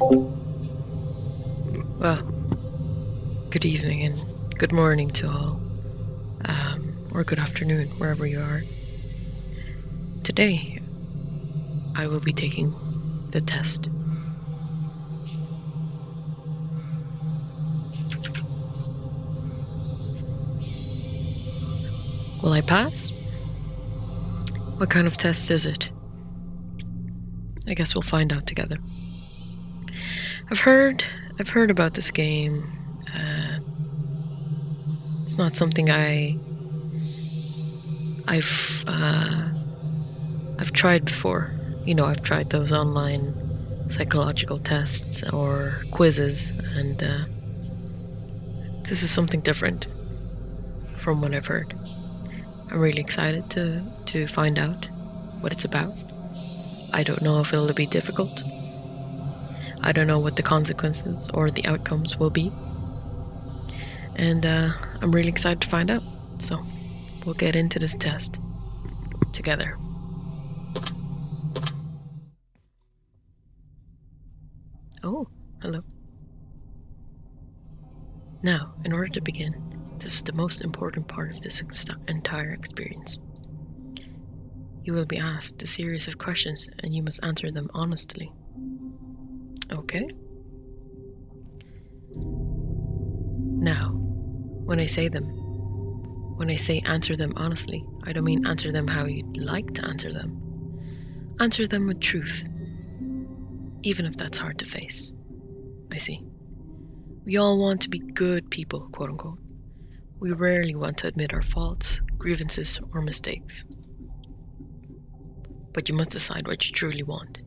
Well, good evening and good morning to all, or good afternoon, wherever you are. Today, I will be taking the test. Will I pass? What kind of test is it? I guess we'll find out together. I've heard about this game. It's not something I've tried before. You know, I've tried those online psychological tests or quizzes, and this is something different from what I've heard. I'm really excited to find out what it's about. I don't know if it'll be difficult. I don't know what the consequences or the outcomes will be. And I'm really excited to find out. So we'll get into this test together. Oh, hello. Now, in order to begin, this is the most important part of this entire experience. You will be asked a series of questions and you must answer them honestly. Okay? Now, when I say answer them honestly, I don't mean answer them how you'd like to answer them. Answer them with truth, even if that's hard to face. I see. We all want to be good people, quote unquote. We rarely want to admit our faults, grievances, or mistakes. But you must decide what you truly want.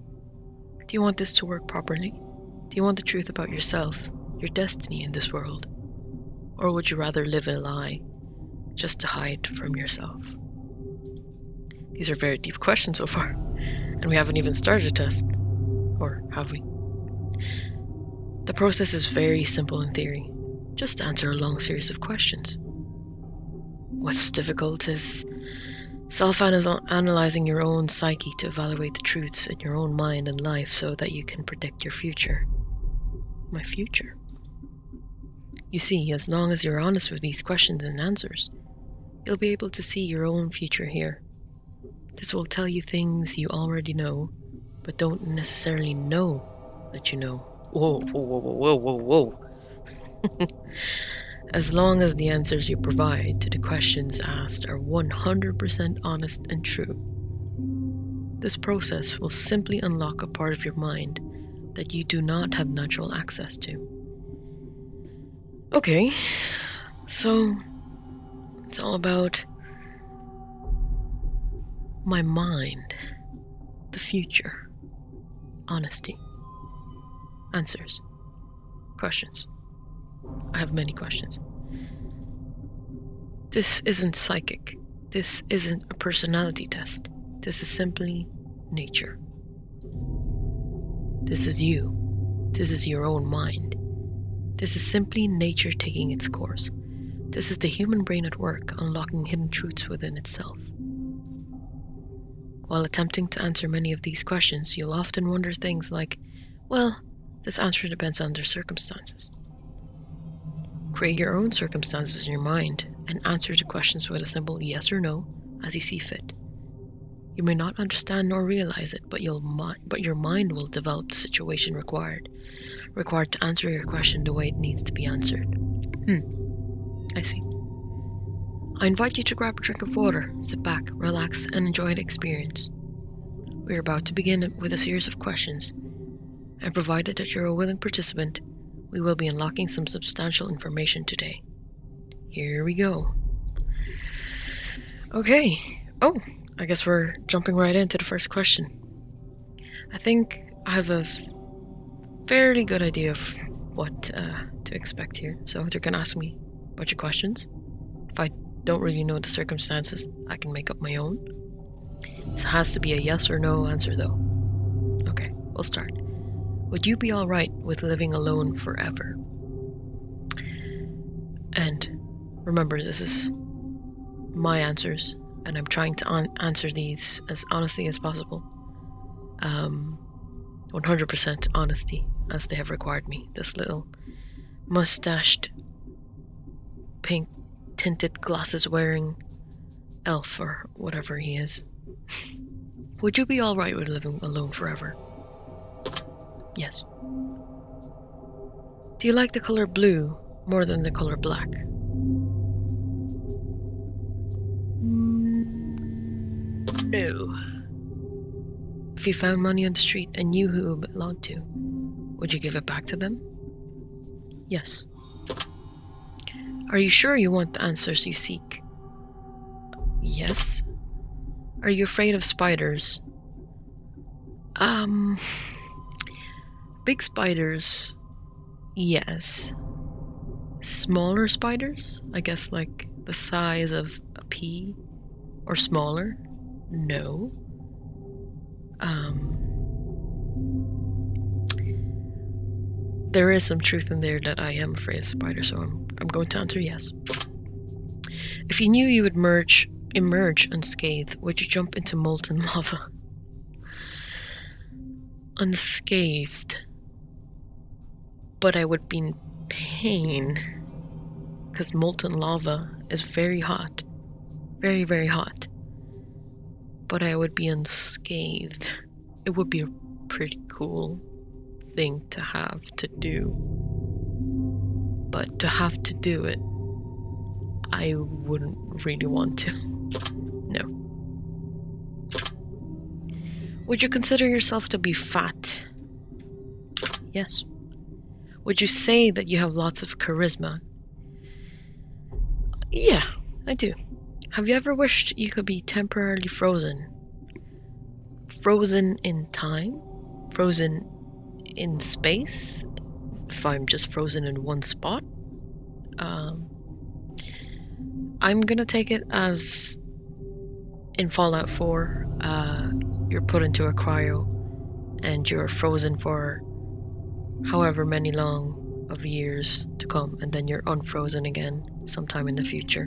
Do you want this to work properly? Do you want the truth about yourself, your destiny in this world? Or would you rather live a lie just to hide from yourself? These are very deep questions so far, and we haven't even started a test. Or have we? The process is very simple in theory. Just answer a long series of questions. What's difficult is self-analyzing your own psyche to evaluate the truths in your own mind and life so that you can predict your future. My future? You see, as long as you're honest with these questions and answers, you'll be able to see your own future here. This will tell you things you already know, but don't necessarily know that you know. Whoa, whoa, whoa, whoa, whoa, whoa, whoa. As long as the answers you provide to the questions asked are 100% honest and true. This process will simply unlock a part of your mind that you do not have natural access to. Okay, so it's all about my mind, the future, honesty, answers, questions. I have many questions. This isn't psychic. This isn't a personality test. This is simply nature. This is you. This is your own mind. This is simply nature taking its course. This is the human brain at work, unlocking hidden truths within itself. While attempting to answer many of these questions, you'll often wonder things like, well, this answer depends on their circumstances. Create your own circumstances in your mind and answer the questions with a simple yes or no as you see fit. You may not understand nor realize it, but your mind will develop the situation required to answer your question the way it needs to be answered. I see. I invite you to grab a drink of water, sit back, relax, and enjoy the experience. We're about to begin with a series of questions, and provided that you're a willing participant, we will be unlocking some substantial information today. Here we go. Okay. Oh, I guess we're jumping right into the first question. I think I have a fairly good idea of what to expect here. So they're going to ask me a bunch of questions. If I don't really know the circumstances, I can make up my own. It has to be a yes or no answer though. Okay, we'll start. Would you be alright with living alone forever? And remember, this is my answers, and I'm trying to answer these as honestly as possible. 100% honesty as they have required me. This little mustached, pink tinted glasses wearing elf or whatever he is. Would you be alright with living alone forever? Yes. Do you like the color blue more than the color black? No. If you found money on the street and knew who it belonged to, would you give it back to them? Yes. Are you sure you want the answers you seek? Yes. Are you afraid of spiders? Big spiders, yes. Smaller spiders? I guess like the size of a pea or smaller? No. There is some truth in there that I am afraid of spiders, so I'm going to answer yes. If you knew you would emerge unscathed, would you jump into molten lava? Unscathed. But I would be in pain, because molten lava is very hot. Very, very hot. But I would be unscathed. It would be a pretty cool thing to have to do. But to have to do it, I wouldn't really want to. No. Would you consider yourself to be fat? Yes. Would you say that you have lots of charisma? Yeah, I do. Have you ever wished you could be temporarily frozen? Frozen in time? Frozen in space? If I'm just frozen in one spot? I'm gonna take it as in Fallout 4, you're put into a cryo and you're frozen for however many long of years to come, and then you're unfrozen again sometime in the future.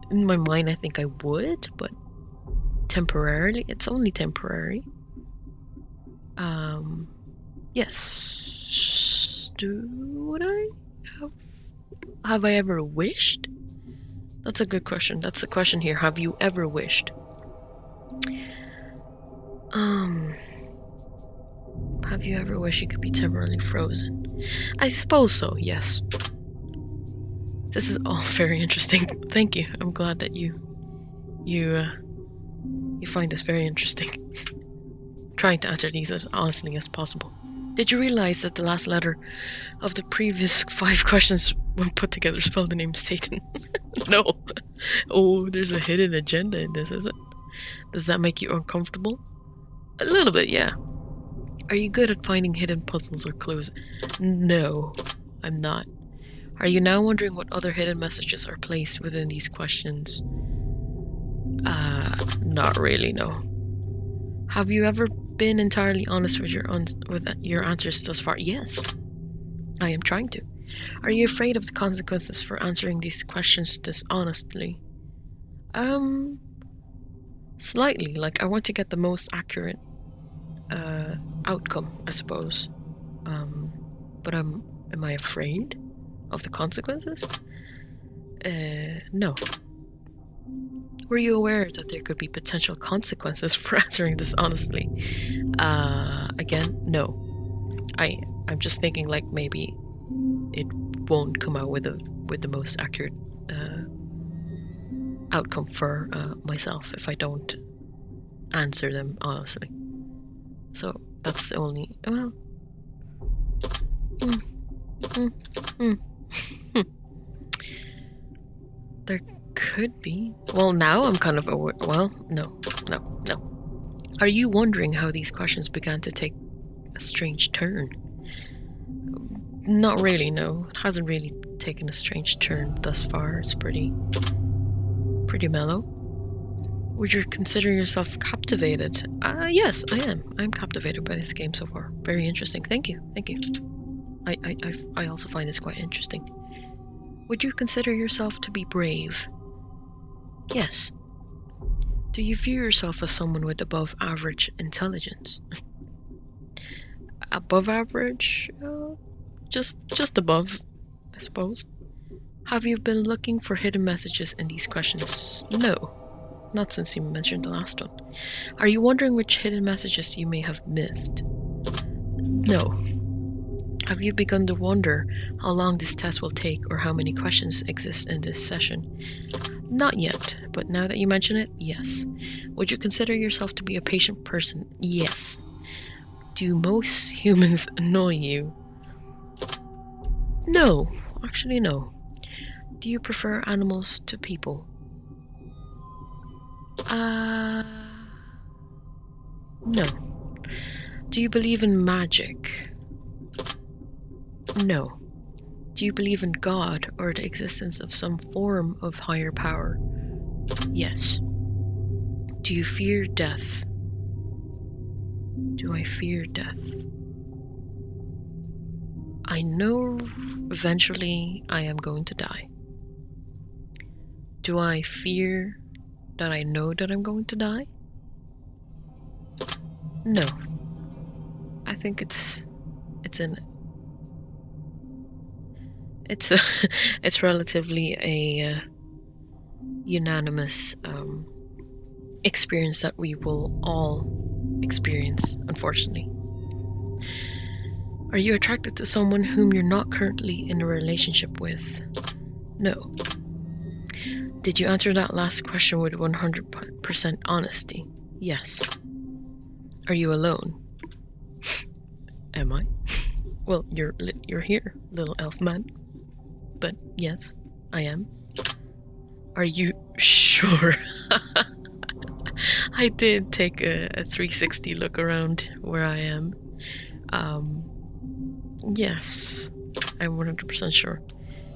In my mind, I think I would, but temporarily, it's only temporary. Yes. Would I? Have I ever wished? That's a good question. That's the question here. Have you ever wished? Have you ever wished you could be temporarily frozen? I suppose so, yes. This is all very interesting. Thank you. I'm glad that you find this very interesting. Trying to answer these as honestly as possible. Did you realize that the last letter of the previous 5 questions, when put together, spelled the name Satan? No. Oh, there's a hidden agenda in this, is it? Does that make you uncomfortable? A little bit, yeah. Are you good at finding hidden puzzles or clues? No, I'm not. Are you now wondering what other hidden messages are placed within these questions? Not really, no. Have you ever been entirely honest with your answers thus far? Yes, I am trying to. Are you afraid of the consequences for answering these questions dishonestly? Slightly. Like, I want to get the most accurate outcome, I suppose. But am I afraid of the consequences? No. Were you aware that there could be potential consequences for answering this honestly? Again, no. I'm just thinking like maybe it won't come out with the most accurate outcome for myself if I don't answer them honestly. So that's the only There could be. Well, now I'm kind of aware. Well, no. Are you wondering how these questions began to take a strange turn? Not really, no. It hasn't really taken a strange turn thus far. It's pretty mellow. Would you consider yourself captivated? Yes, I am. I'm captivated by this game so far. Very interesting. Thank you. I also find this quite interesting. Would you consider yourself to be brave? Yes. Do you view yourself as someone with above average intelligence? Above average? Just above, I suppose. Have you been looking for hidden messages in these questions? No, not since you mentioned the last one. Are you wondering which hidden messages you may have missed? No. Have you begun to wonder how long this test will take or how many questions exist in this session? Not yet, but now that you mention it, yes. Would you consider yourself to be a patient person? Yes. Do most humans annoy you? No, actually no. Do you prefer animals to people? No. Do you believe in magic? No. Do you believe in God or the existence of some form of higher power? Yes. Do you fear death? Do I fear death? I know eventually I am going to die. Do I fear that I know that I'm going to die? No. I think it's relatively a unanimous experience that we will all experience, unfortunately. Are you attracted to someone whom you're not currently in a relationship with? No. Did you answer that last question with 100% honesty? Yes. Are you alone? Am I? Well, you're here, little elf man. But yes, I am. Are you sure? I did take a 360 look around where I am. Yes, I'm 100% sure.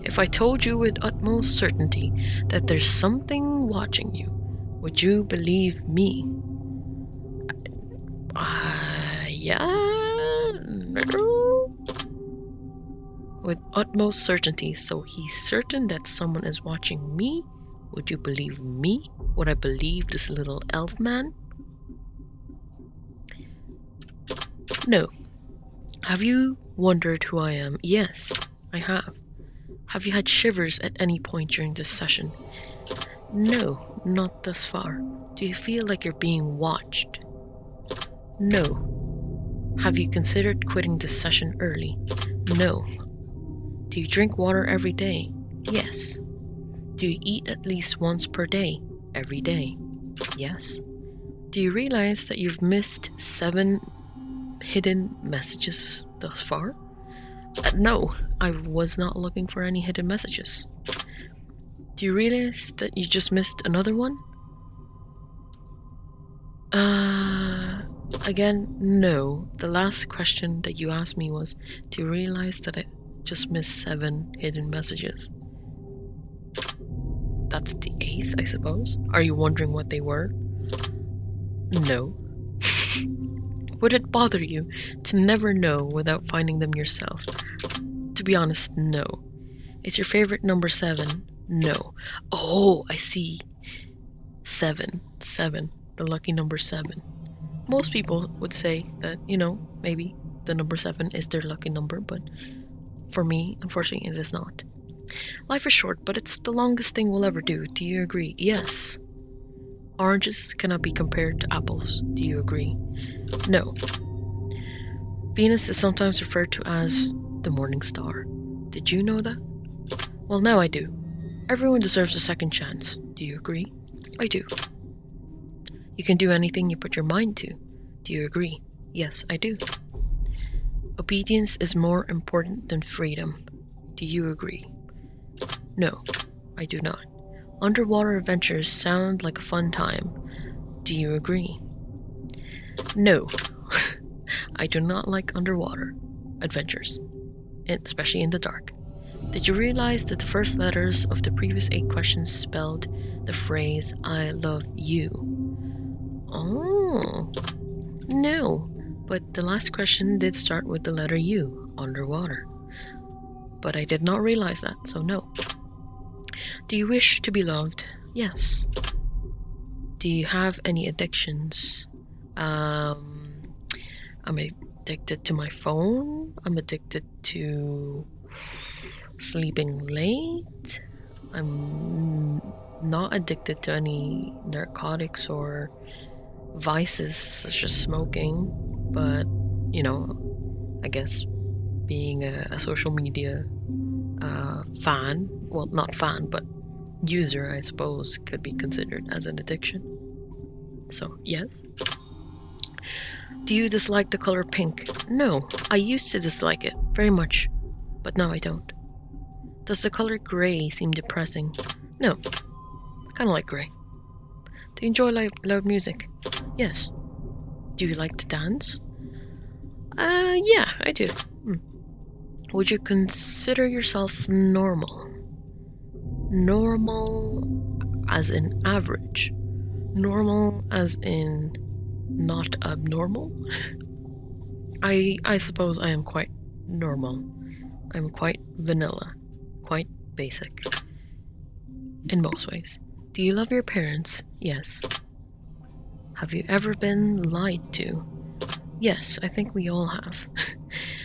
If I told you with utmost certainty that there's something watching you, would you believe me? Yeah, no. With utmost certainty, so he's certain that someone is watching me. Would you believe me? Would I believe this little elf man? No. Have you wondered who I am? Yes, I have. Have you had shivers at any point during this session? No, not thus far. Do you feel like you're being watched? No. Have you considered quitting this session early? No. Do you drink water every day? Yes. Do you eat at least once per day? Every day? Yes. Do you realize that you've missed 7 hidden messages thus far? No, I was not looking for any hidden messages. Do you realize that you just missed another one? Again, no. The last question that you asked me was, do you realize that I just missed 7 hidden messages? That's the 8th, I suppose. Are you wondering what they were? No. Would it bother you to never know without finding them yourself? To be honest, no. Is your favorite number 7? No. Oh, I see. 7. 7. The lucky number 7. Most people would say that, maybe the number 7 is their lucky number, but for me, unfortunately, it is not. Life is short, but it's the longest thing we'll ever do. Do you agree? Yes. Oranges cannot be compared to apples. Do you agree? No. Venus is sometimes referred to as the morning star. Did you know that? Well, now I do. Everyone deserves a second chance. Do you agree? I do. You can do anything you put your mind to. Do you agree? Yes, I do. Obedience is more important than freedom. Do you agree? No, I do not. Underwater adventures sound like a fun time. Do you agree? No, I do not like underwater adventures, especially in the dark. Did you realize that the first letters of the previous 8 questions spelled the phrase, I love you? Oh, no, but the last question did start with the letter U, underwater. But I did not realize that, so no. Do you wish to be loved? Yes. Do you have any addictions? I'm addicted to my phone. I'm addicted to sleeping late. I'm not addicted to any narcotics or vices such as smoking, but I guess being a social media fan, well, not fan, but user, I suppose, could be considered as an addiction. So, yes. Do you dislike the color pink? No, I used to dislike it very much, but now I don't. Does the color grey seem depressing? No, I kind of like grey. Do you enjoy loud music? Yes. Do you like to dance? Yeah, I do. Would you consider yourself normal? Normal as in average. Normal as in not abnormal. I suppose I am quite normal. I'm quite vanilla. Quite basic. In most ways. Do you love your parents? Yes. Have you ever been lied to? Yes, I think we all have.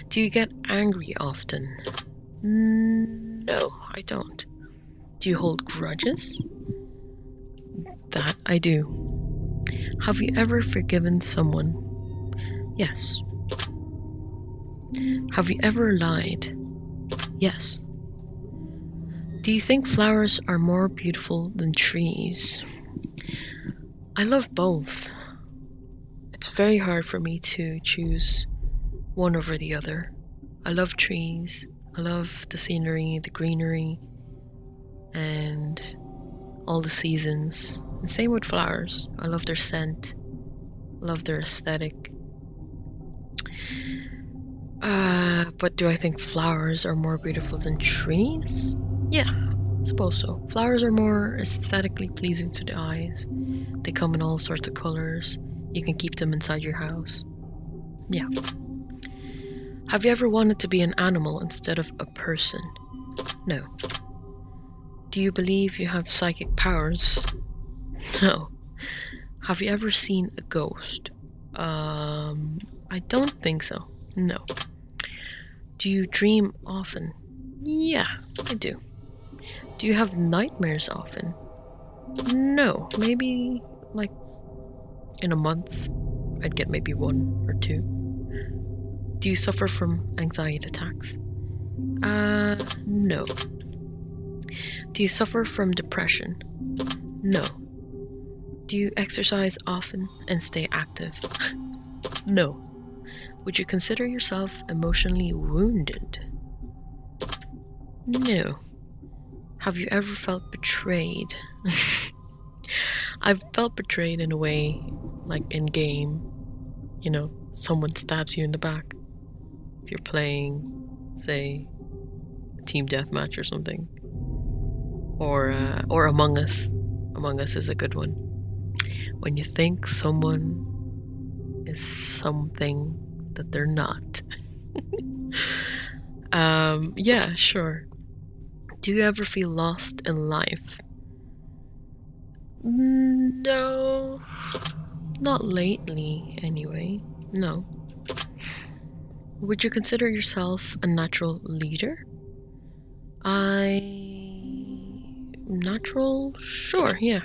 Do you get angry often? No, I don't. Do you hold grudges? That I do. Have you ever forgiven someone? Yes. Have you ever lied? Yes. Do you think flowers are more beautiful than trees? I love both. It's very hard for me to choose one over the other. I love trees. I love the scenery, the greenery, and all the seasons. And same with flowers. I love their scent. Love their aesthetic. But do I think flowers are more beautiful than trees? Yeah, I suppose so. Flowers are more aesthetically pleasing to the eyes. They come in all sorts of colors. You can keep them inside your house. Yeah. Have you ever wanted to be an animal instead of a person? No. Do you believe you have psychic powers? No. Have you ever seen a ghost? I don't think so. No. Do you dream often? Yeah, I do. Do you have nightmares often? No. Maybe, like, in a month, I'd get maybe 1 or 2. Do you suffer from anxiety attacks? No. Do you suffer from depression? No. Do you exercise often and stay active? No. Would you consider yourself emotionally wounded? No. Have you ever felt betrayed? I've felt betrayed in a way, like in game. Someone stabs you in the back. If you're playing, say, a team deathmatch or something. Or Among Us. Among Us is a good one. When you think someone is something that they're not. Yeah, sure. Do you ever feel lost in life? No. Not lately, anyway. No. Would you consider yourself a natural leader? Natural? Sure, yeah.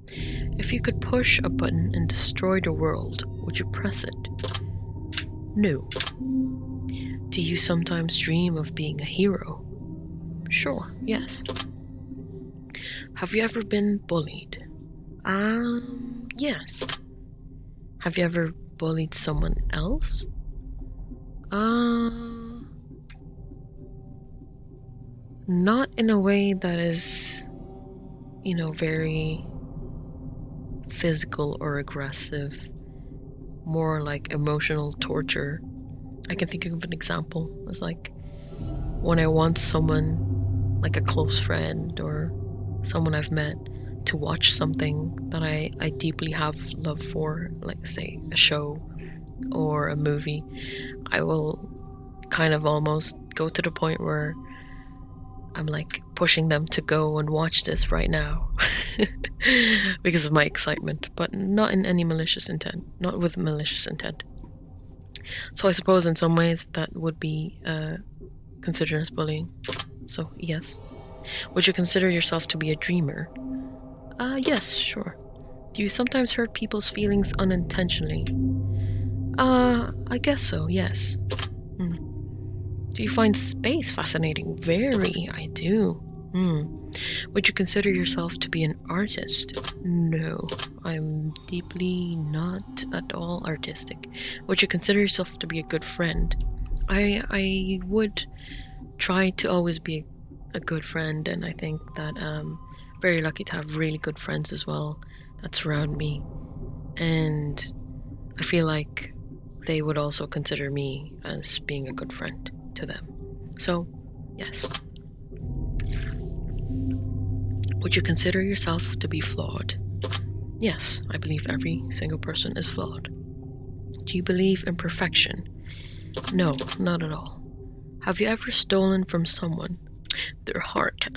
If you could push a button and destroy the world, would you press it? No. Do you sometimes dream of being a hero? Sure, yes. Have you ever been bullied? Yes. Have you ever bullied someone else? Not in a way that is, very physical or aggressive. More like emotional torture. I can think of an example. It's like when I want someone, like a close friend or someone I've met, to watch something that I deeply have love for, like say a show or a movie, I will kind of almost go to the point where I'm like pushing them to go and watch this right now because of my excitement, but not in any malicious intent, not with malicious intent. So I suppose in some ways that would be considered as bullying. So yes. Would you consider yourself to be a dreamer? Yes, sure. Do you sometimes hurt people's feelings unintentionally? I guess so, yes. Do you find space fascinating? Very, I do. Would you consider yourself to be an artist? No, I'm deeply not at all artistic. Would you consider yourself to be a good friend? I would try to always be a good friend, and I think that I'm very lucky to have really good friends as well that surround me, and I feel like they would also consider me as being a good friend to them. So, yes. Would you consider yourself to be flawed? Yes, I believe every single person is flawed. Do you believe in perfection? No, not at all. Have you ever stolen from someone their heart?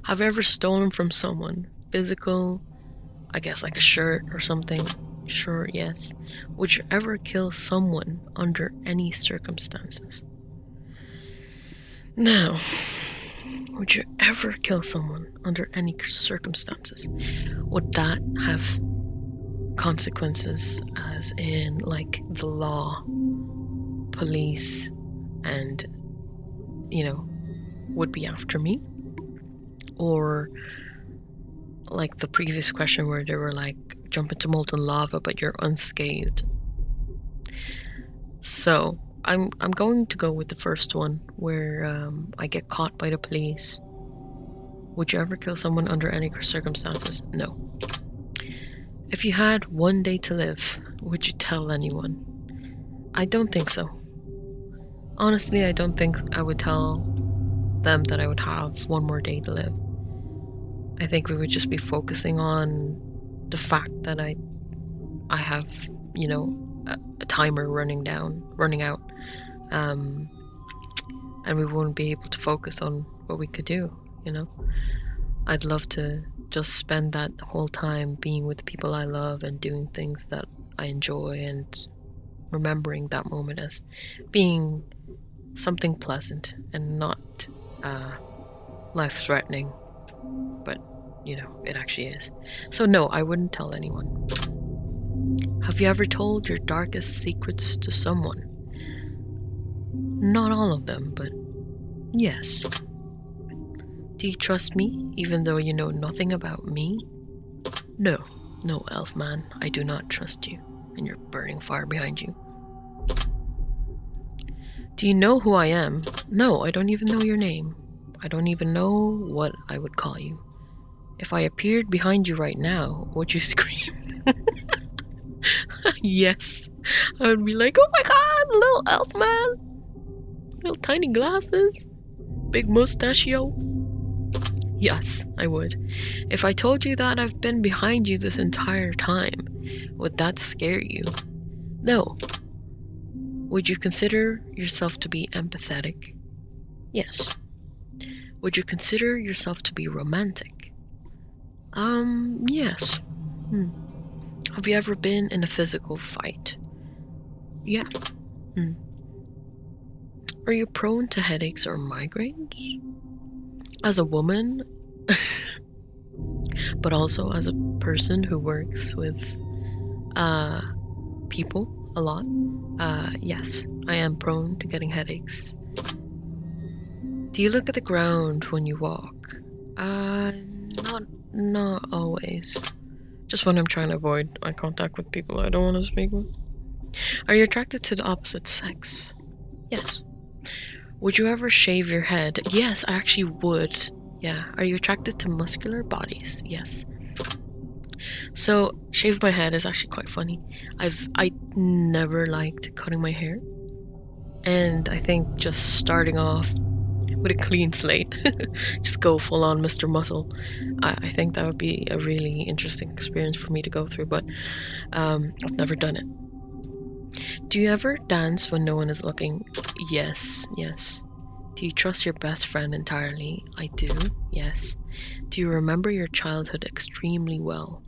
Have you ever stolen from someone physical, I guess like a shirt or something? Sure, yes. Would you ever kill someone under any circumstances? No. Would you ever kill someone under any circumstances? Would that have consequences, as in like the law, police, and would be after me? Or like the previous question where they were like, jump into molten lava but you're unscathed? So I'm going to go with the first one, where I get caught by the police. Would you ever kill someone under any circumstances? No. If you had one day to live, would you tell anyone? I don't think so. Honestly, I don't think I would tell them that I would have one more day to live. I think we would just be focusing on the fact that I have, a timer running out, and we won't be able to focus on what we could do. I'd love to just spend that whole time being with the people I love and doing things that I enjoy, and remembering that moment as being something pleasant and not life-threatening, but it actually is. So no, I wouldn't tell anyone. Have you ever told your darkest secrets to someone? Not all of them, but yes. Do you trust me even though you know nothing about me? No, Elfman, I do not trust you and your burning fire behind you. Do you know who I am? No, I don't even know your name. I don't even know what I would call you. If I appeared behind you right now, would you scream? Yes, I would be like, oh my god, little elf man, little tiny glasses, big mustachio. Yes, I would. If I told you that I've been behind you this entire time, would that scare you? No. Would you consider yourself to be empathetic? Yes. Would you consider yourself to be romantic? Yes. Have you ever been in a physical fight? Yeah. Are you prone to headaches or migraines? As a woman, but also as a person who works with people a lot, yes, I am prone to getting headaches. Do you look at the ground when you walk? Not always. Just when I'm trying to avoid eye contact with people I don't want to speak with. Are you attracted to the opposite sex? Yes. Would you ever shave your head? Yes, I actually would. Yeah. Are you attracted to muscular bodies? Yes. So, shave my head is actually quite funny. I never liked cutting my hair. And I think just starting off with a clean slate, just go full on Mr. Muscle, I think that would be a really interesting experience for me to go through, but I've never done it. Do you ever dance when no one is looking? Yes. Do you trust your best friend entirely? I do, yes. Do you remember your childhood extremely well?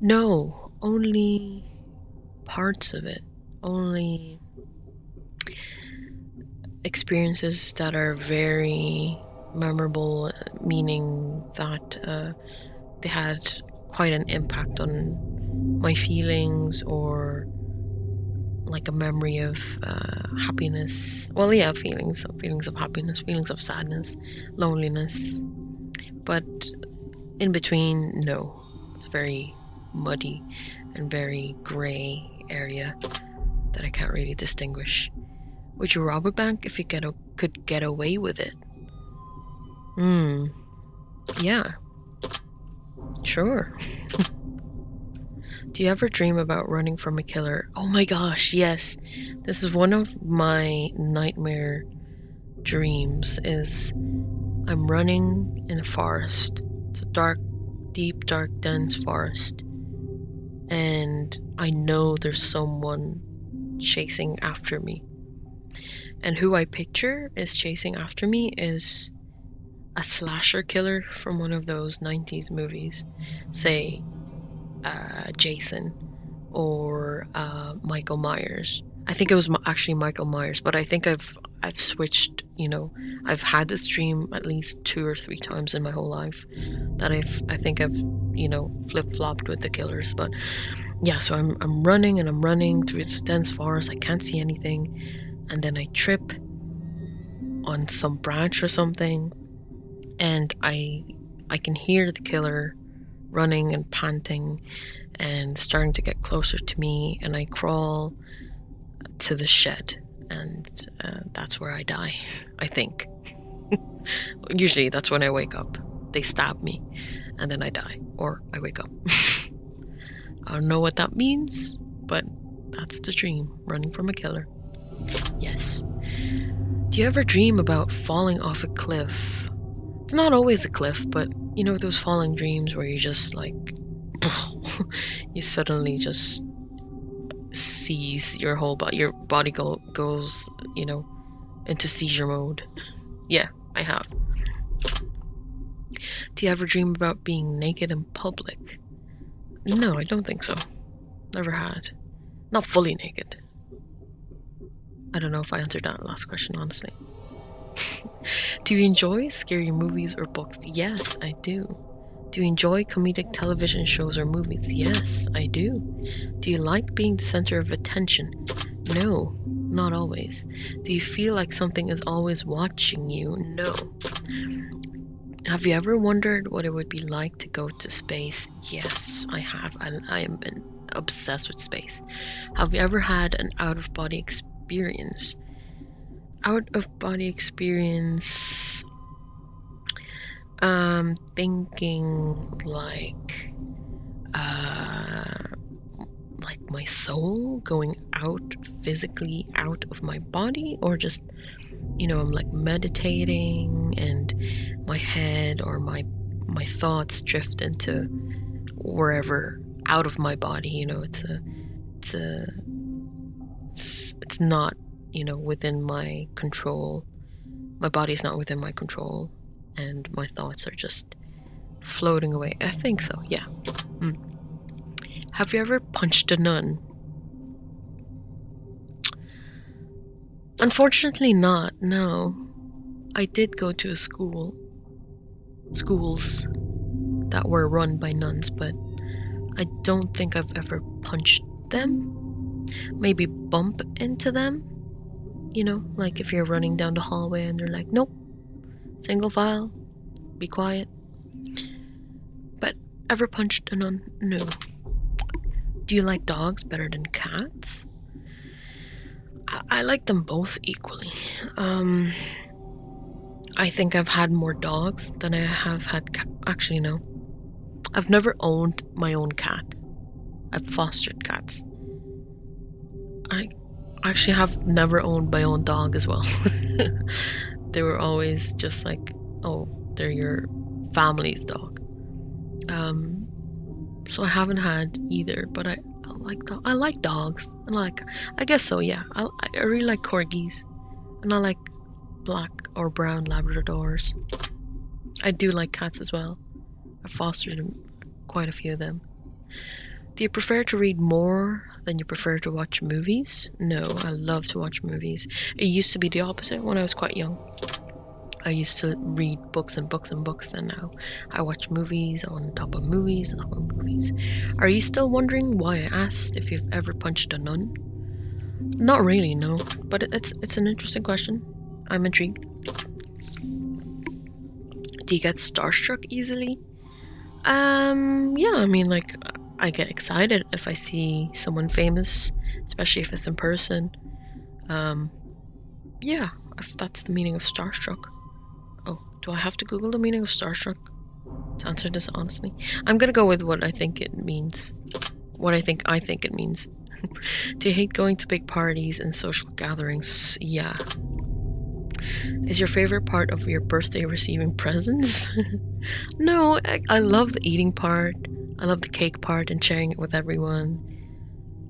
No, only parts of it. Only experiences that are very memorable, meaning that they had quite an impact on my feelings, or like a memory of happiness. Well, yeah, feelings of happiness, feelings of sadness, loneliness. But in between, no. It's very muddy and very gray area that I can't really distinguish. Would you rob a bank if you could get away with it? Yeah. Sure. Do you ever dream about running from a killer? Oh my gosh, yes. This is one of my nightmare dreams, is I'm running in a forest. It's a dark, deep, dark, dense forest. And I know there's someone chasing after me. And who I picture is chasing after me is a slasher killer from one of those 90s movies. Say, Jason or Michael Myers. I think it was actually Michael Myers, but I think I've switched. I've had this dream at least 2 or 3 times in my whole life that I think I've flip-flopped with the killers. But yeah, so I'm running and I'm running through this dense forest. I can't see anything, and then I trip on some branch or something, and I can hear the killer running and panting and starting to get closer to me, and I crawl to the shed, and that's where I die, I think. Usually that's when I wake up. They stab me and then I die, or I wake up. I don't know what that means, but that's the dream, running from a killer. Yes. Do you ever dream about falling off a cliff? It's not always a cliff, but those falling dreams where you just like you suddenly just seize your whole body, your body goes into seizure mode. Yeah, I have. Do you ever dream about being naked in public? No, I don't think so. Never had. Not fully naked. I don't know if I answered that last question, honestly. Do you enjoy scary movies or books? Yes, I do. Do you enjoy comedic television shows or movies? Yes, I do. Do you like being the center of attention? No, not always. Do you feel like something is always watching you? No. Have you ever wondered what it would be like to go to space? Yes, I have. I am obsessed with space. Have you ever had an out-of-body experience? Out-of-body experience... thinking like my soul going out, physically out of my body, or just I'm like meditating and my head or my thoughts drift into wherever out of my body. It's not within my control. My body's not within my control, and my thoughts are just floating away. I think so, yeah. Have you ever punched a nun? Unfortunately not, no. I did go to schools that were run by nuns, but I don't think I've ever punched them. Maybe bump into them. Like if you're running down the hallway and they're like, nope, single file, be quiet. But ever punched a nun? No. Do you like dogs better than cats? I like them both equally. I think I've had more dogs than I have had cats. Actually, no. I've never owned my own cat. I've fostered cats. I actually have never owned my own dog as well. They were always just like, oh, they're your family's dog. So I haven't had either, but I like dogs. And I guess so, yeah. I really like corgis, and I like black or brown Labradors. I do like cats as well. I've fostered quite a few of them. Do you prefer to read more than you prefer to watch movies? No, I love to watch movies. It used to be the opposite when I was quite young. I used to read books and books and books, and now I watch movies on top of movies and top of movies. Are you still wondering why I asked if you've ever punched a nun? Not really, no. But it's an interesting question. I'm intrigued. Do you get starstruck easily? Yeah, I mean, like, I get excited if I see someone famous, especially if it's in person. Yeah, if that's the meaning of starstruck. Oh, do I have to Google the meaning of starstruck to answer this honestly? I'm gonna go with what I think it means. What I think it means. Do you hate going to big parties and social gatherings? Yeah. Is your favorite part of your birthday receiving presents? No, I love the eating part. I love the cake part and sharing it with everyone.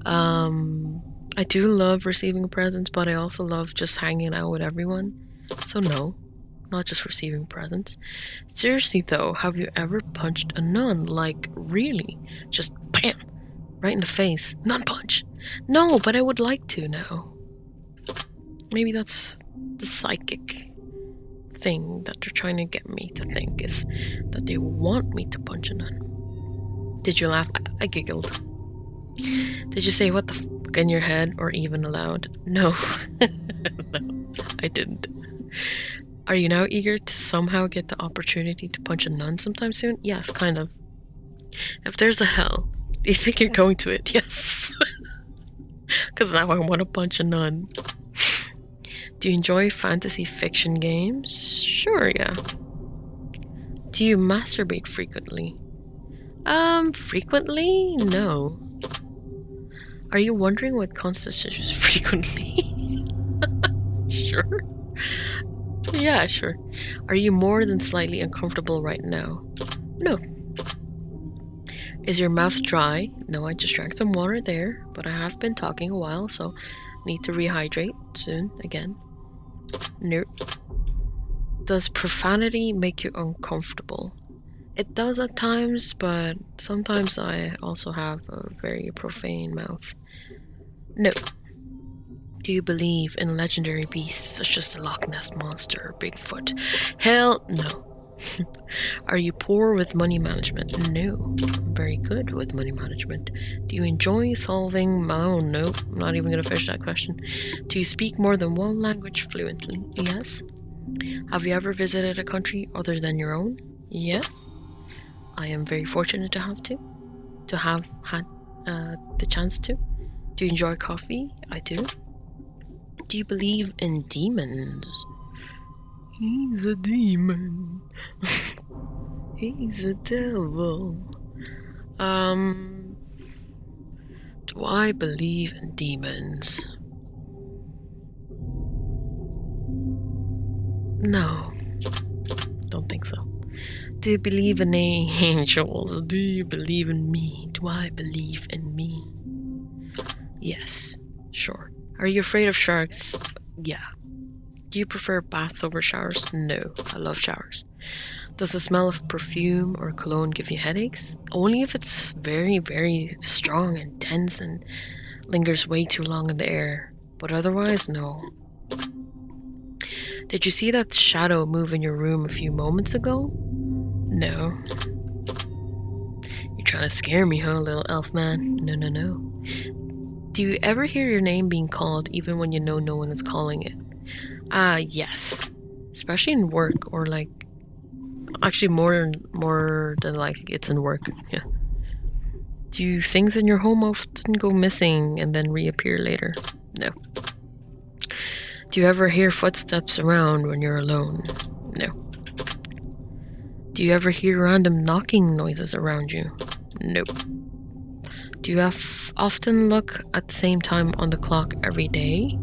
I do love receiving presents, but I also love just hanging out with everyone. So no, not just receiving presents. Seriously though, have you ever punched a nun? Like, really? Just bam! Right in the face. Nun punch! No, but I would like to now. Maybe that's the psychic thing that they're trying to get me to think, is that they want me to punch a nun. Did you laugh? I giggled. Did you say what the fuck in your head or even aloud? No. No, I didn't. Are you now eager to somehow get the opportunity to punch a nun sometime soon? Yes, kind of. If there's a hell, do you think you're going to it? Yes. Because now I want to punch a nun. Do you enjoy fantasy fiction games? Sure, yeah. Do you masturbate frequently? Frequently? No. Are you wondering what constitutes frequently? Sure. Yeah, sure. Are you more than slightly uncomfortable right now? No. Is your mouth dry? No, I just drank some water there, but I have been talking a while, so need to rehydrate soon again. Nope. Does profanity make you uncomfortable? It does at times, but sometimes I also have a very profane mouth. No. Do you believe in legendary beasts such as the Loch Ness Monster or Bigfoot? Hell no. Are you poor with money management? No. I'm very good with money management. Do you enjoy solving... Oh, no. I'm not even going to finish that question. Do you speak more than one language fluently? Yes. Have you ever visited a country other than your own? Yes. I am very fortunate to have had the chance to. Do you enjoy coffee? I do. Do you believe in demons? He's a demon. He's a devil. Do I believe in demons? No. Don't think so. Do you believe in angels? Do you believe in me? Do I believe in me? Yes. Sure. Are you afraid of sharks? Yeah. Do you prefer baths over showers? No, I love showers. Does the smell of perfume or cologne give you headaches? Only if it's very, very strong and tense and lingers way too long in the air. But otherwise, no. Did you see that shadow move in your room a few moments ago? No. You're trying to scare me, huh, little elf man? No, no, no. Do you ever hear your name being called even when you know no one is calling it? Yes. Especially in work, or like... Actually, more than likely it's in work, yeah. Do things in your home often go missing and then reappear later? No. Do you ever hear footsteps around when you're alone? No. Do you ever hear random knocking noises around you? Nope. Do you often look at the same time on the clock every day?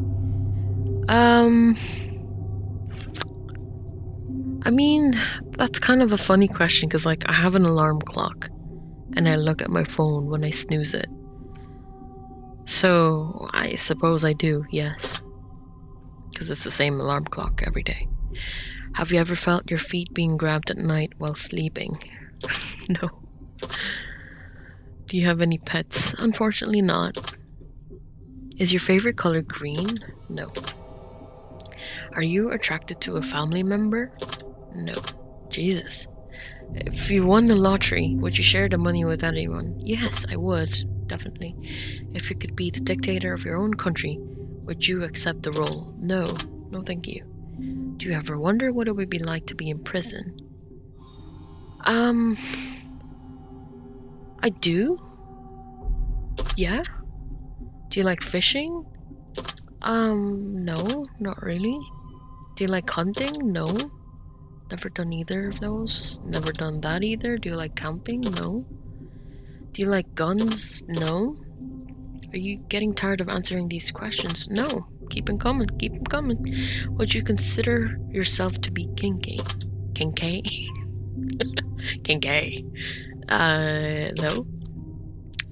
I mean, that's kind of a funny question, because like I have an alarm clock and I look at my phone when I snooze it. So I suppose I do, yes. because it's the same alarm clock every day. Have you ever felt your feet being grabbed at night while sleeping? No. Do you have any pets? Unfortunately not. Is your favorite color green? No. Are you attracted to a family member? No. Jesus. If you won the lottery, would you share the money with anyone? Yes, I would. Definitely. If you could be the dictator of your own country, would you accept the role? No. No, thank you. Do you ever wonder what it would be like to be in prison? I do. Yeah. Do you like fishing? No, not really. Do you like hunting? No. Never done either of those. Never done that either. Do you like camping? No. Do you like guns? No. Are you getting tired of answering these questions? No. Keep them coming. Keep them coming. Would you consider yourself to be kinky? Kinky? Kinky. No.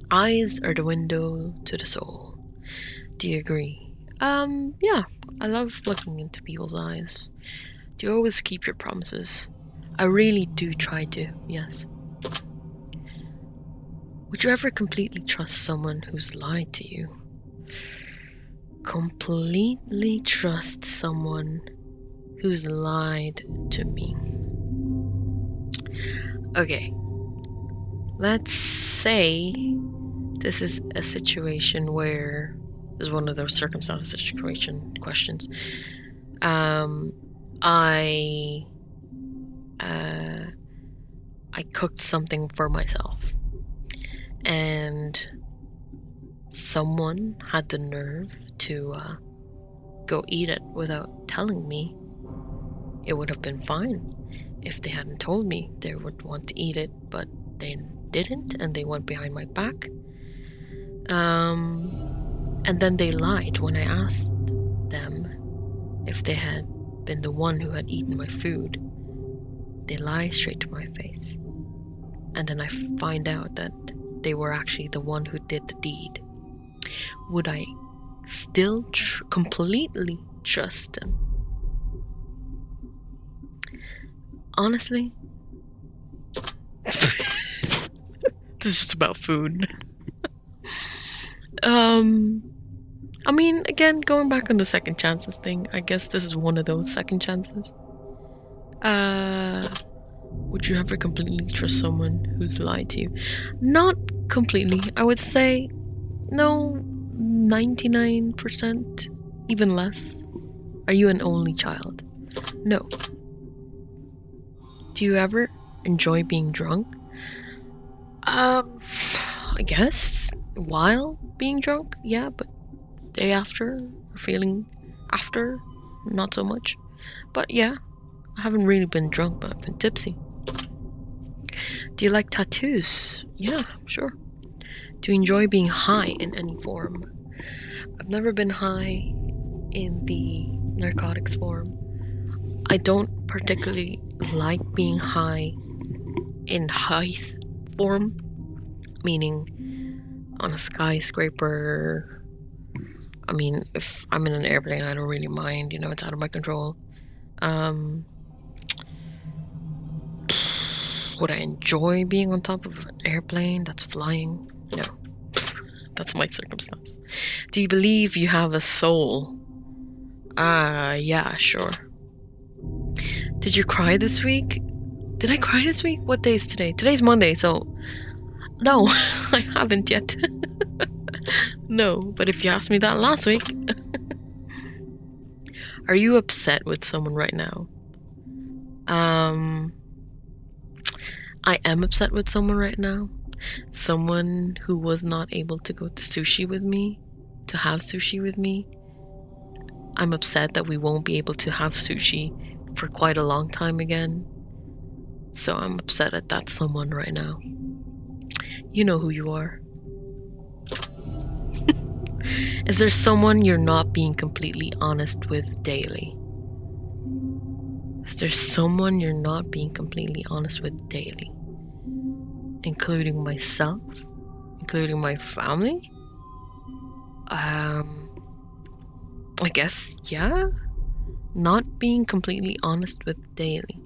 Eyes are the window to the soul. Do you agree? Yeah. I love looking into people's eyes. Do you always keep your promises? I really do try to, yes. Would you ever completely trust someone who's lied to you? Completely trust someone who's lied to me. Okay. Let's say this is a situation where this is one of those circumstance situation questions. I cooked something for myself, and someone had the nerve to go eat it without telling me. It would have been fine if they hadn't told me they would want to eat it, but they didn't, and they went behind my back. And then they lied when I asked them if they had been the one who had eaten my food. They lie straight to my face. And then I find out that they were actually the one who did the deed. Would I still completely trust them? Honestly, this is just about food. I mean, again, going back on the second chances thing, I guess this is one of those second chances. Would you ever completely trust someone who's lied to you? Not completely. I would say no, 99%, even less. Are you an only child? No. Do you ever enjoy being drunk? I guess while being drunk, yeah, but day after or feeling after, not so much. But yeah, I haven't really been drunk, but I've been tipsy. Do you like tattoos? Yeah, sure. Do you enjoy being high in any form? I've never been high in the narcotics form. I don't particularly like being high in height form, meaning on a skyscraper. I mean, if I'm in an airplane, I don't really mind, it's out of my control. Would I enjoy being on top of an airplane that's flying? No. That's my circumstance. Do you believe you have a soul? Yeah, sure. Did you cry this week? Did I cry this week? What day is today? Today's Monday, so no, I haven't yet. No, but if you asked me that last week. Are you upset with someone right now? I am upset with someone right now. Someone who was not able to go to sushi with me, to have sushi with me. I'm upset that we won't be able to have sushi for quite a long time again. So I'm upset at that someone right now. You know who you are. Is there someone you're not being completely honest with daily? Is there someone you're not being completely honest with daily? Including myself? Including my family? I guess, yeah. not being completely honest with daily.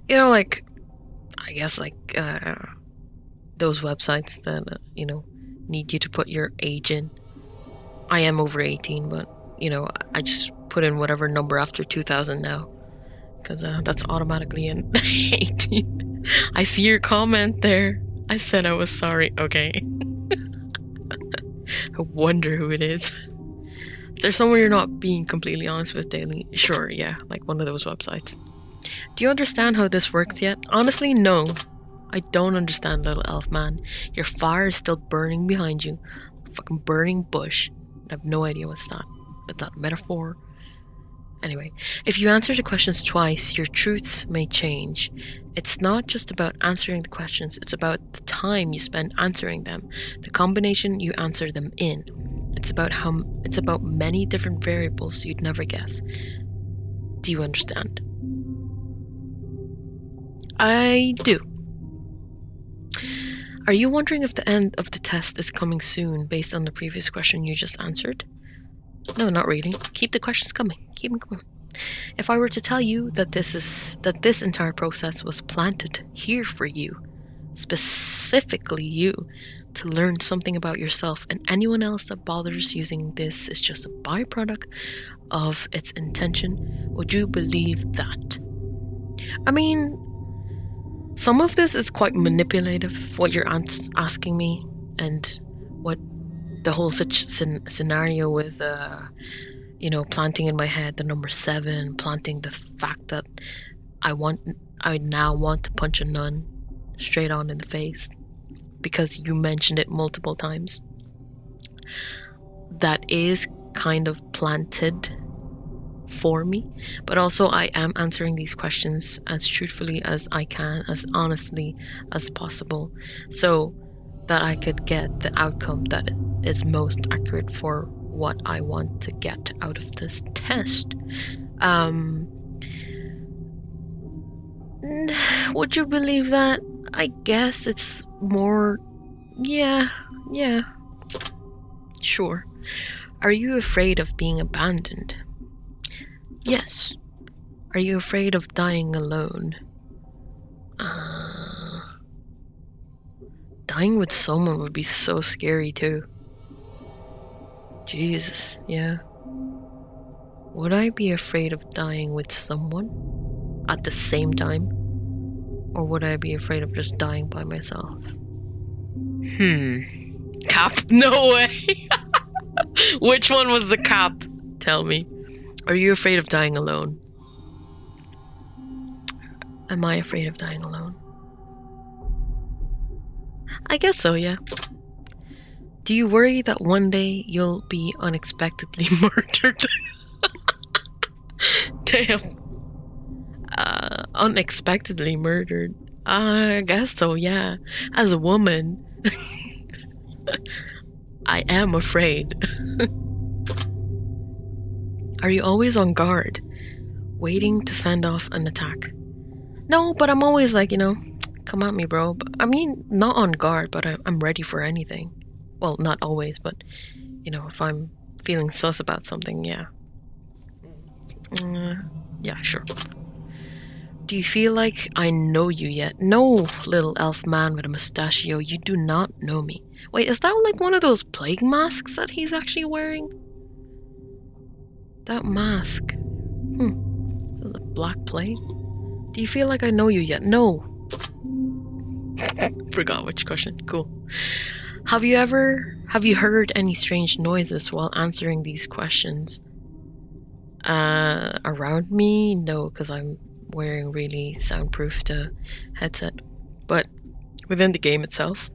You know, like, I guess, like, those websites that, need you to put your age in. I am over 18, but, I just put in whatever number after 2000 now. Because that's automatically an 18. I see your comment there. I said I was sorry. Okay. I wonder who it is. Is there someone you're not being completely honest with daily? Sure, yeah, like one of those websites. Do you understand how this works yet? Honestly, no. I don't understand, little elf man. Your fire is still burning behind you. A fucking burning bush. I have no idea what's that. Is that a metaphor? Anyway, if you answer the questions twice, your truths may change. It's not just about answering the questions, it's about the time you spend answering them, the combination you answer them in. It's about many different variables you'd never guess. Do you understand? I do. Are you wondering if the end of the test is coming soon based on the previous question you just answered? No, not really. Keep the questions coming. Keep them coming. If I were to tell you that this entire process was planted here for you, specifically you, to learn something about yourself, and anyone else that bothers using this is just a byproduct of its intention, would you believe that? I mean, some of this is quite manipulative, what you're asking me, and what the whole scenario with, planting in my head the number 7, planting the fact that I now want to punch a nun straight on in the face because you mentioned it multiple times. That is kind of planted for me, but also I am answering these questions as truthfully as I can, as honestly as possible, so that I could get the outcome that is most accurate for what I want to get out of this test. Would you believe that? I guess it's more... Yeah. Sure. Are you afraid of being abandoned? Yes. Are you afraid of dying alone? Dying with someone would be so scary too. Jesus, yeah. Would I be afraid of dying with someone at the same time? Or would I be afraid of just dying by myself? Cap? No way! Which one was the cap? Tell me. Are you afraid of dying alone? Am I afraid of dying alone? I guess so, yeah. Do you worry that one day you'll be unexpectedly murdered? Damn. Unexpectedly murdered. I guess so, yeah. As a woman, I am afraid. Are you always on guard, waiting to fend off an attack? No, but I'm always like, come at me, bro. I mean, not on guard, but I'm ready for anything. Well, not always, but, if I'm feeling sus about something, yeah. Yeah, sure. Do you feel like I know you yet? No, little elf man with a mustachio, you do not know me. Wait, is that like one of those plague masks that he's actually wearing? That mask. Is it the Black Plague? Do you feel like I know you yet? No. Forgot which question. Cool. Have you heard any strange noises while answering these questions? Around me? No, because I'm wearing really soundproof headset. But within the game itself,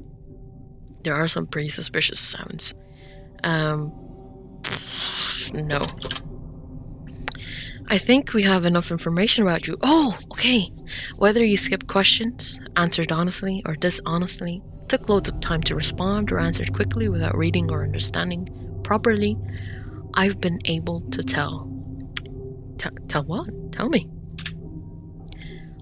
there are some pretty suspicious sounds. No. I think we have enough information about you. Oh, okay. Whether you skipped questions, answered honestly or dishonestly, took loads of time to respond, or answered quickly without reading or understanding properly, I've been able to tell. Tell what? Tell me.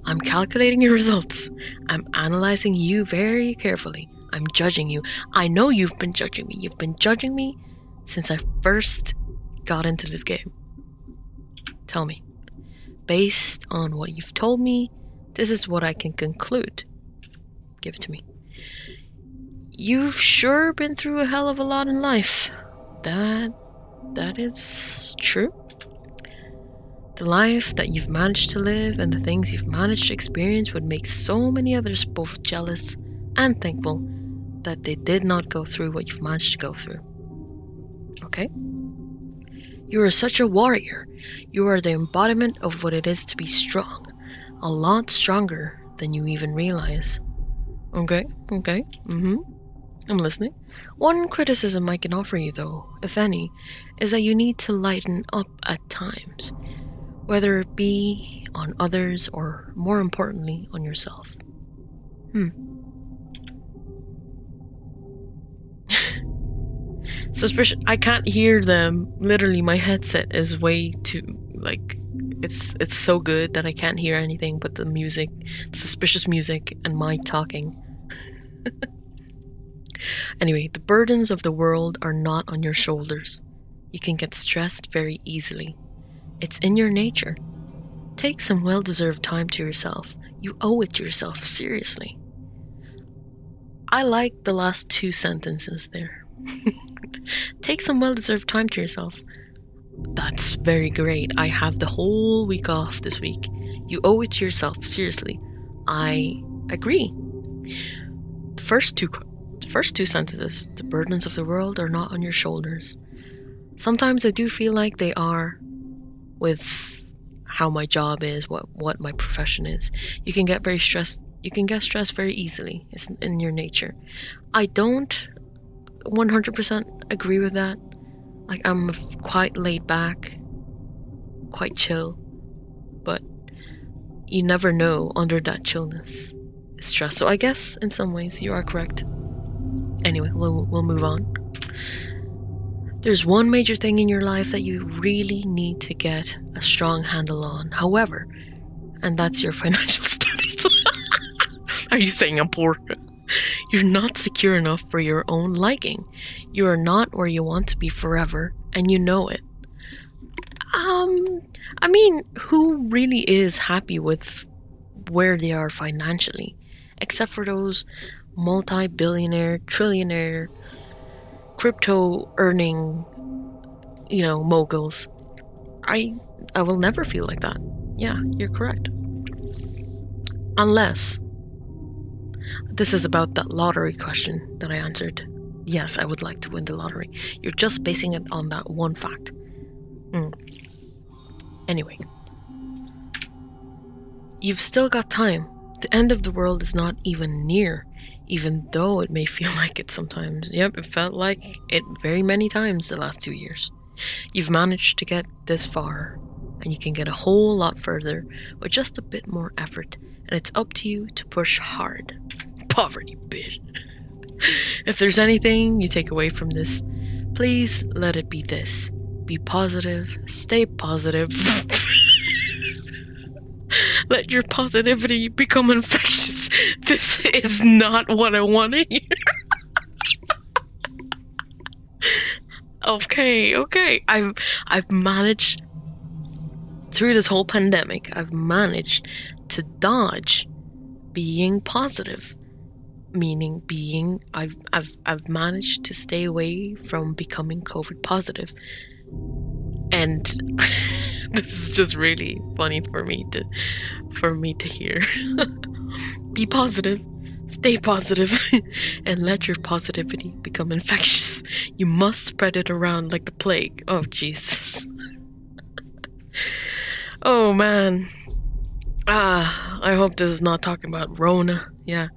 I'm calculating your results. I'm analyzing you very carefully. I'm judging you. I know you've been judging me. You've been judging me since I first got into this game. Tell me. Based on what you've told me, this is what I can conclude. Give it to me. You've sure been through a hell of a lot in life. That is true. The life that you've managed to live and the things you've managed to experience would make so many others both jealous and thankful that they did not go through what you've managed to go through. Okay? You are such a warrior. You are the embodiment of what it is to be strong. A lot stronger than you even realize. Okay? I'm listening. One criticism I can offer you, though, if any, is that you need to lighten up at times, whether it be on others or, more importantly, on yourself. Suspicious. I can't hear them. Literally, my headset is way too, it's so good that I can't hear anything but the music, suspicious music, and my talking. Anyway, the burdens of the world are not on your shoulders. You can get stressed very easily. It's in your nature. Take some well-deserved time to yourself. You owe it to yourself, seriously. I like the last 2 sentences there. Take some well-deserved time to yourself. That's very great. I have the whole week off this week. You owe it to yourself, seriously. I agree. The first two sentences, the burdens of the world are not on your shoulders. Sometimes I do feel like they are, with how my job is, what my profession is. You can get stressed very easily. It's in your nature. I don't 100% agree with that. Like, I'm quite laid back, quite chill, but you never know under that chillness is stress. So I guess in some ways you are correct. Anyway, we'll move on. There's one major thing in your life that you really need to get a strong handle on, however, and that's your financial status. Are you saying I'm poor? You're not secure enough for your own liking. You are not where you want to be forever, and you know it. I mean, who really is happy with where they are financially? Except for those multi-billionaire, trillionaire, crypto-earning, moguls. I will never feel like that. Yeah, you're correct. Unless this is about that lottery question that I answered. Yes, I would like to win the lottery. You're just basing it on that one fact. Anyway. You've still got time. The end of the world is not even near, even though it may feel like it sometimes. Yep, it felt like it very many times the last 2 years. You've managed to get this far, and you can get a whole lot further with just a bit more effort, and it's up to you to push hard. Poverty, bitch. If there's anything you take away from this, please let it be this. Be positive, stay positive. Let your positivity become infectious. This is not what I want to hear. Okay. I've managed, through this whole pandemic, I've managed to dodge being positive. Meaning I've managed to stay away from becoming COVID positive. And this is just really funny for me to hear. Be positive, stay positive, and let your positivity become infectious. You must spread it around like the plague. Oh, Jesus. Oh, man. I hope this is not talking about Rona. Yeah.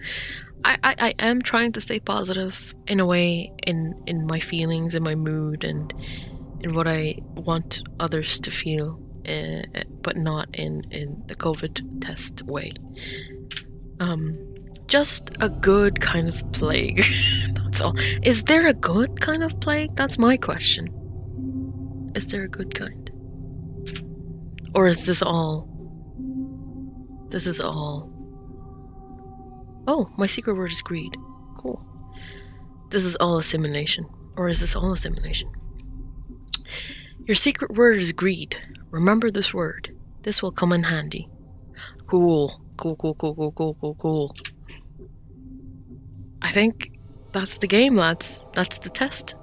I am trying to stay positive in a way, in my feelings, in my mood, and in what I want others to feel, but not in the COVID test way. Just a good kind of plague. That's all. Is there a good kind of plague? That's my question. Is there a good kind? Or is this all? This is all. Oh, my secret word is greed. Cool. This is all a simulation. Or is this all a simulation? Your secret word is greed, Remember this word. This will come in handy. Cool. Cool. I think that's the game, lads. That's the test.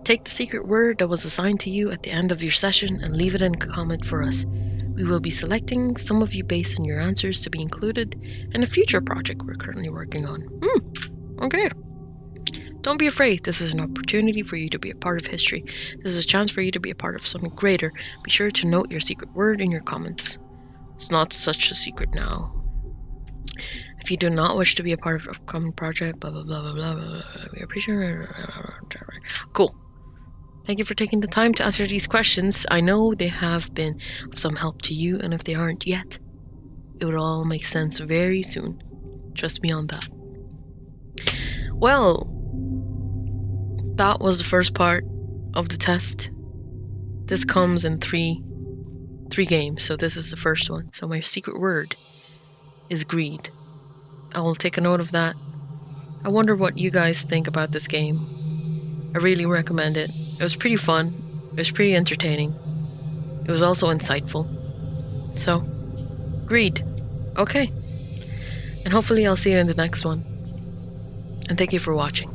Take the secret word that was assigned to you at the end of your session and leave it in a comment for us. We will be selecting some of you based on your answers to be included in a future project we're currently working on. Okay. Don't be afraid. This is an opportunity for you to be a part of history. This is a chance for you to be a part of something greater. Be sure to note your secret word in your comments. It's not such a secret now. If you do not wish to be a part of an upcoming project, blah, blah, blah, blah, blah, blah, we appreciate it. Cool. Thank you for taking the time to answer these questions. I know they have been of some help to you, and if they aren't yet, it will all make sense very soon. Trust me on that. Well, that was the first part of the test. This comes in three games, so this is the first one. So my secret word is greed. I will take a note of that. I wonder what you guys think about this game. I really recommend it. It was pretty fun. It was pretty entertaining. It was also insightful. So, greed. Okay. And hopefully I'll see you in the next one. And thank you for watching.